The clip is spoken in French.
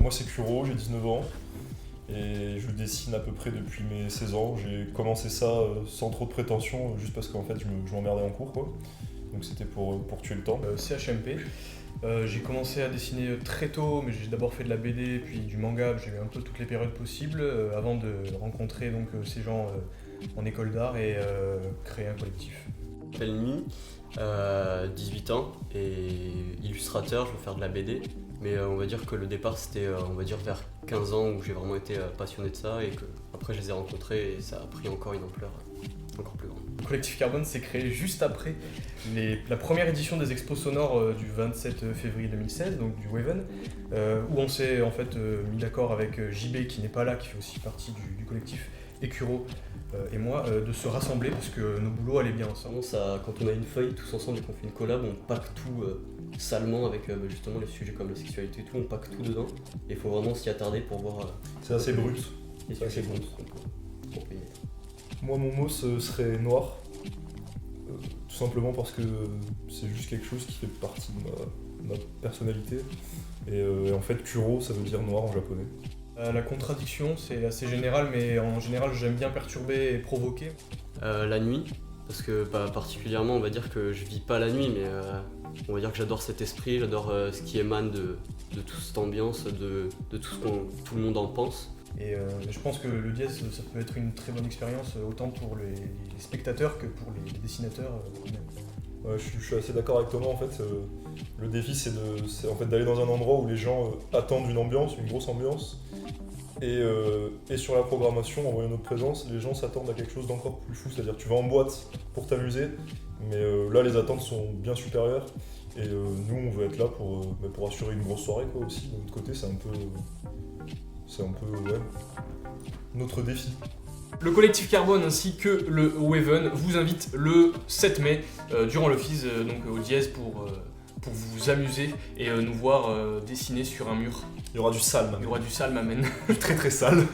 moi c'est Kuro, j'ai 19 ans et je dessine à peu près depuis mes 16 ans. J'ai commencé ça sans trop de prétention, juste parce qu'en fait je m'emmerdais en cours, quoi. Donc c'était pour tuer le temps. CHMP. J'ai commencé à dessiner très tôt, mais j'ai d'abord fait de la BD, puis du manga. J'ai eu un peu toutes les périodes possibles avant de rencontrer donc, ces gens en école d'art et créer un collectif. Je m'appelle Nuit, 18 ans et illustrateur, je veux faire de la BD. Mais on va dire que le départ c'était on va dire vers 15 ans où j'ai vraiment été passionné de ça et que après je les ai rencontrés et ça a pris encore une ampleur encore plus grande. Le collectif Carbone s'est créé juste après la première édition des expos sonores du 27 février 2016, donc du Waven, où on s'est en fait mis d'accord avec JB qui n'est pas là, qui fait aussi partie du collectif, et Kuro et moi, de se rassembler parce que nos boulots allaient bien ensemble. Quand on a une feuille tous ensemble et qu'on fait une collab, on pack tout salement avec justement les sujets comme la sexualité et tout, on pack tout dedans et il faut vraiment s'y attarder pour voir C'est assez brut. les C'est assez sujets brut. qu'on peut y mettre. Moi mon mot ce serait noir, tout simplement parce que c'est juste quelque chose qui fait partie de ma personnalité. Et en fait Kuro ça veut dire noir en japonais. La contradiction, c'est assez général, mais en général, j'aime bien perturber et provoquer. La nuit, parce que particulièrement on va dire que je vis pas la nuit, mais on va dire que j'adore cet esprit, j'adore ce qui émane de toute cette ambiance, de tout ce tout le monde en pense. Et je pense que le dièse, ça peut être une très bonne expérience, autant pour les spectateurs que pour les dessinateurs. Ouais, je suis assez d'accord avec Thomas, en fait. Le défi, c'est en fait d'aller dans un endroit où les gens attendent une ambiance, une grosse ambiance. Et sur la programmation, en voyant notre présence, les gens s'attendent à quelque chose d'encore plus fou. C'est-à-dire que tu vas en boîte pour t'amuser, mais là, les attentes sont bien supérieures. Et nous, on veut être là pour assurer une grosse soirée, quoi, aussi. De notre côté, c'est un peu ouais, notre défi. Le collectif Carbone ainsi que le Waven vous invitent le 7 mai durant le FIS donc au dièse pour vous amuser et nous voir dessiner sur un mur. Il y aura du sale, Il y aura du sale m'amène. très très sale.